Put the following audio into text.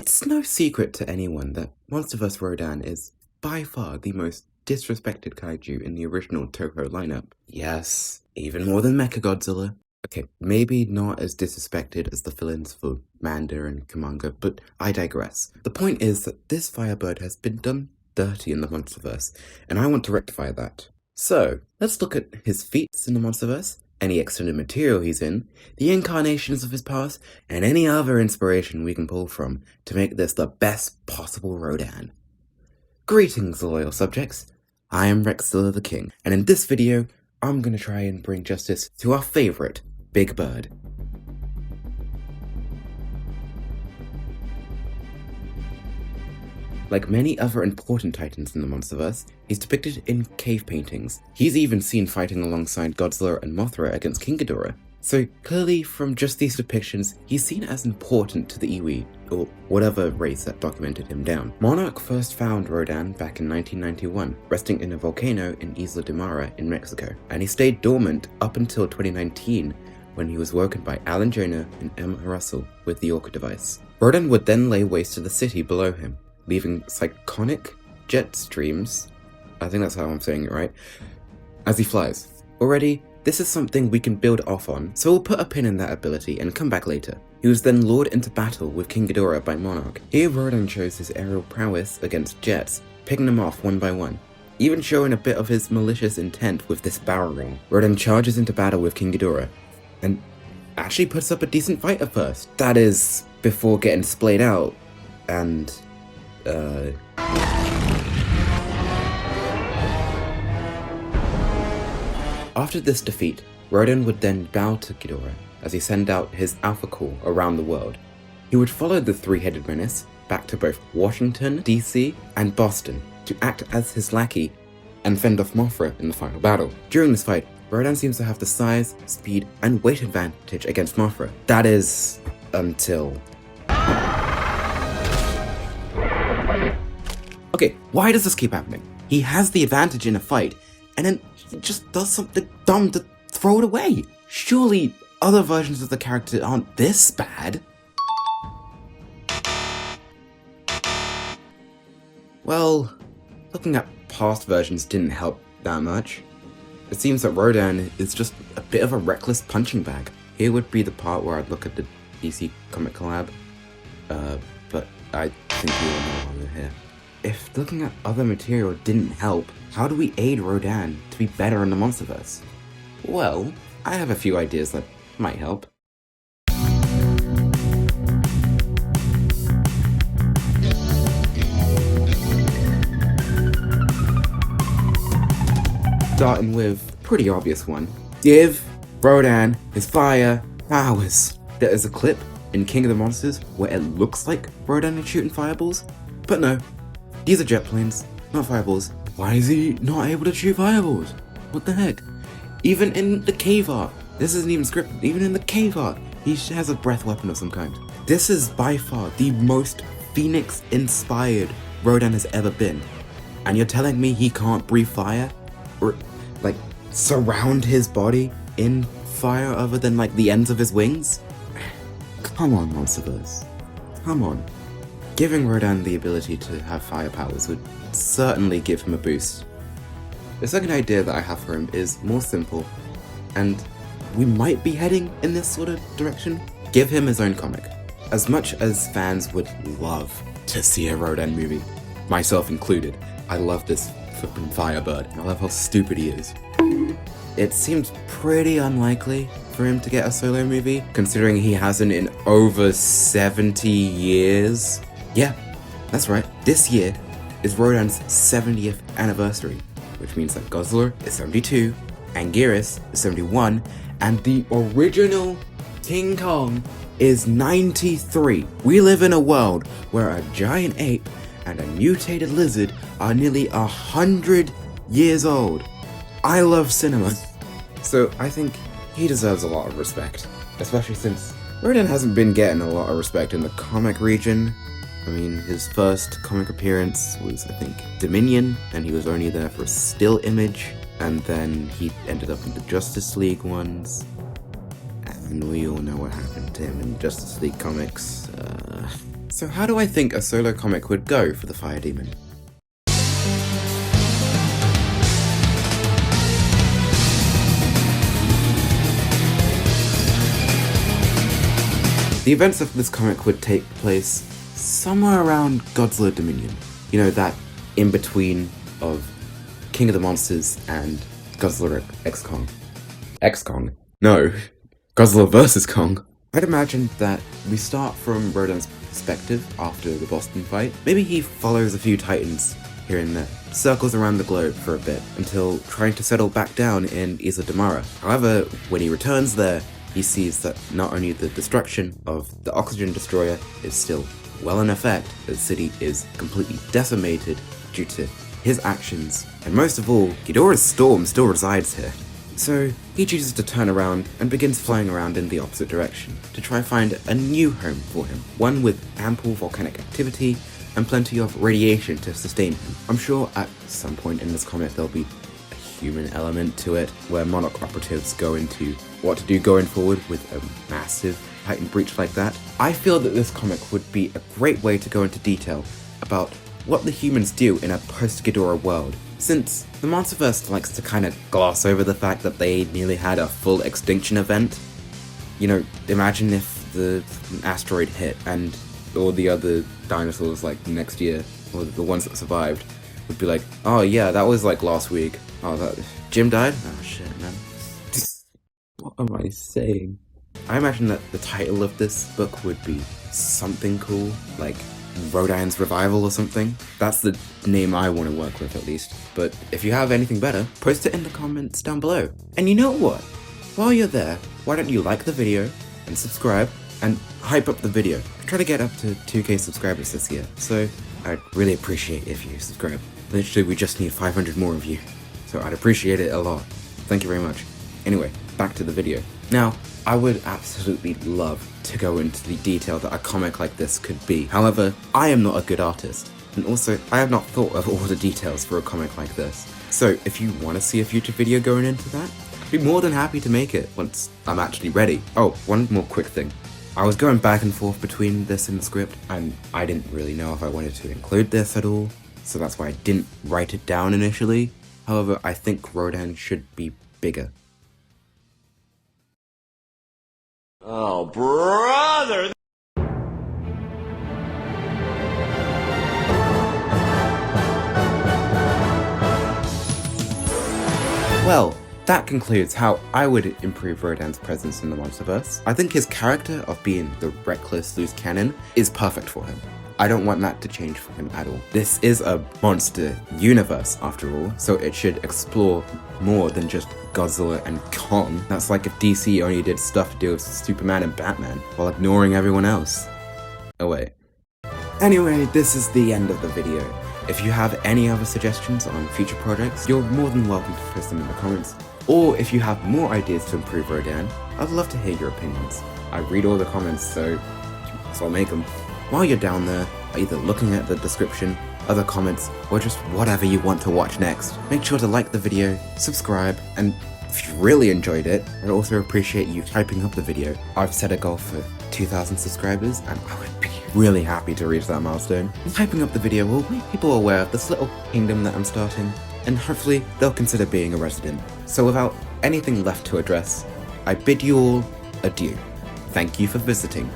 It's no secret to anyone that Monsterverse Rodan is by far the most disrespected kaiju in the original Toho lineup. Yes, even more than Mechagodzilla. Okay, maybe not as disrespected as the villains for Manda and Kamanga, but I digress. The point is that this Firebird has been done dirty in the Monsterverse, and I want to rectify that. So, let's look at his feats in the Monsterverse, any extended material he's in, the incarnations of his past, and any other inspiration we can pull from to make this the best possible Rodan. Greetings, loyal subjects. I am Rexzilla the King, and in this video, I'm gonna try and bring justice to our favorite Big Bird. Like many other important titans in the Monsterverse, he's depicted in cave paintings. He's even seen fighting alongside Godzilla and Mothra against King Ghidorah. So clearly from just these depictions, he's seen as important to the Iwi, or whatever race that documented him down. Monarch first found Rodan back in 1991, resting in a volcano in Isla de Mara in Mexico, and he stayed dormant up until 2019 when he was woken by Alan Jonah and Emma Russell with the Orca device. Rodan would then lay waste to the city below him, leaving cyclonic jet streams, I think that's how I'm saying it right, as he flies. Already, this is something we can build off on, so we'll put a pin in that ability and come back later. He was then lured into battle with King Ghidorah by Monarch. Here Rodan shows his aerial prowess against jets, picking them off one by one, even showing a bit of his malicious intent with this barrel roll. Rodan charges into battle with King Ghidorah, and actually puts up a decent fight at first. That is, before getting splayed out, and After this defeat, Rodan would then bow to Ghidorah as he sent out his alpha call around the world. He would follow the three-headed menace back to both Washington, DC, and Boston to act as his lackey and fend off Mothra in the final battle. During this fight, Rodan seems to have the size, speed, and weight advantage against Mothra. That is, until... Okay, why does this keep happening? He has the advantage in a fight, and then he just does something dumb to throw it away. Surely other versions of the character aren't this bad. Well, looking at past versions didn't help that much. It seems that Rodan is just a bit of a reckless punching bag. Here would be the part where I'd look at the DC comic collab, but I think we all know why we're here. If looking at other material didn't help, how do we aid Rodan to be better in the Monsterverse? Well, I have a few ideas that might help. Starting with a pretty obvious one. Give Rodan his fire powers. There is a clip in King of the Monsters where it looks like Rodan is shooting fireballs, but no. These are jet planes, not fireballs. Why is he not able to shoot fireballs? What the heck? Even in the cave art, this isn't even scripted, even in the cave art, he has a breath weapon of some kind. This is by far the most Phoenix-inspired Rodan has ever been. And you're telling me he can't breathe fire? Or, like, surround his body in fire other than, like, the ends of his wings? Come on, Monsterverse. Come on. Giving Rodan the ability to have fire powers would certainly give him a boost. The second idea that I have for him is more simple, and we might be heading in this sort of direction. Give him his own comic. As much as fans would love to see a Rodan movie, myself included, I love this flippin' Firebird. I love how stupid he is. It seems pretty unlikely for him to get a solo movie, considering he hasn't in over 70 years. Yeah, that's right. This year is Rodan's 70th anniversary, which means that Godzilla is 72, Anguirus is 71, and the original King Kong is 93. We live in a world where a giant ape and a mutated lizard are nearly 100 years old. I love cinema, so I think he deserves a lot of respect, especially since Rodan hasn't been getting a lot of respect in the comic region. I mean, his first comic appearance was, I think, Dominion, and he was only there for a still image, and then he ended up in the Justice League ones, and we all know what happened to him in Justice League comics. So how do I think a solo comic would go for the Fire Demon? The events of this comic would take place somewhere around Godzilla Dominion. You know, that in-between of King of the Monsters and Godzilla X Kong. X Kong? No. Godzilla vs. Kong. I'd imagine that we start from Rodan's perspective after the Boston fight. Maybe he follows a few titans here and there, circles around the globe for a bit, until trying to settle back down in Isla Damara. However, when he returns there, he sees that not only the destruction of the oxygen destroyer is still well in effect, the city is completely decimated due to his actions, and most of all, Ghidorah's storm still resides here. So he chooses to turn around and begins flying around in the opposite direction to try find a new home for him, one with ample volcanic activity and plenty of radiation to sustain him. I'm sure at some point in this comic there'll be a human element to it, where Monarch operatives go into what to do going forward with a massive Titan breach like that. I feel that this comic would be a great way to go into detail about what the humans do in a post-Ghidorah world, since the Monsterverse likes to kind of gloss over the fact that they nearly had a full extinction event. You know, imagine if the asteroid hit and all the other dinosaurs like next year, or the ones that survived, would be like, oh yeah, that was like last week. Oh, that Jim died? Oh shit, man. What am I saying? I imagine that the title of this book would be something cool, like Rodan's Revival or something. That's the name I want to work with, at least. But if you have anything better, post it in the comments down below. And you know what? While you're there, why don't you like the video and subscribe and hype up the video. I try to get up to 2k subscribers this year, so I'd really appreciate if you subscribe. Literally, we just need 500 more of you, so I'd appreciate it a lot. Thank you very much. Anyway, back to the video. Now, I would absolutely love to go into the detail that a comic like this could be. However, I am not a good artist, and also I have not thought of all the details for a comic like this. So if you want to see a future video going into that, I'd be more than happy to make it once I'm actually ready. Oh, one more quick thing. I was going back and forth between this and the script, and I didn't really know if I wanted to include this at all, so that's why I didn't write it down initially. However, I think Rodan should be bigger. Oh, brother! Well, that concludes how I would improve Rodan's presence in the Monsterverse. I think his character of being the reckless loose cannon is perfect for him. I don't want that to change for him at all. This is a monster universe after all, so it should explore more than just Godzilla and Kong. That's like if DC only did stuff to do with Superman and Batman, while ignoring everyone else. Oh wait. Anyway, this is the end of the video. If you have any other suggestions on future projects, you're more than welcome to post them in the comments. Or if you have more ideas to improve Rodan, I'd love to hear your opinions. I read all the comments, so I'll make them. While you're down there, either looking at the description, other comments, or just whatever you want to watch next, make sure to like the video, subscribe, and if you really enjoyed it, I'd also appreciate you hyping up the video. I've set a goal for 2,000 subscribers, and I would be really happy to reach that milestone. Hyping up the video will make people aware of this little kingdom that I'm starting, and hopefully they'll consider being a resident. So without anything left to address, I bid you all adieu. Thank you for visiting.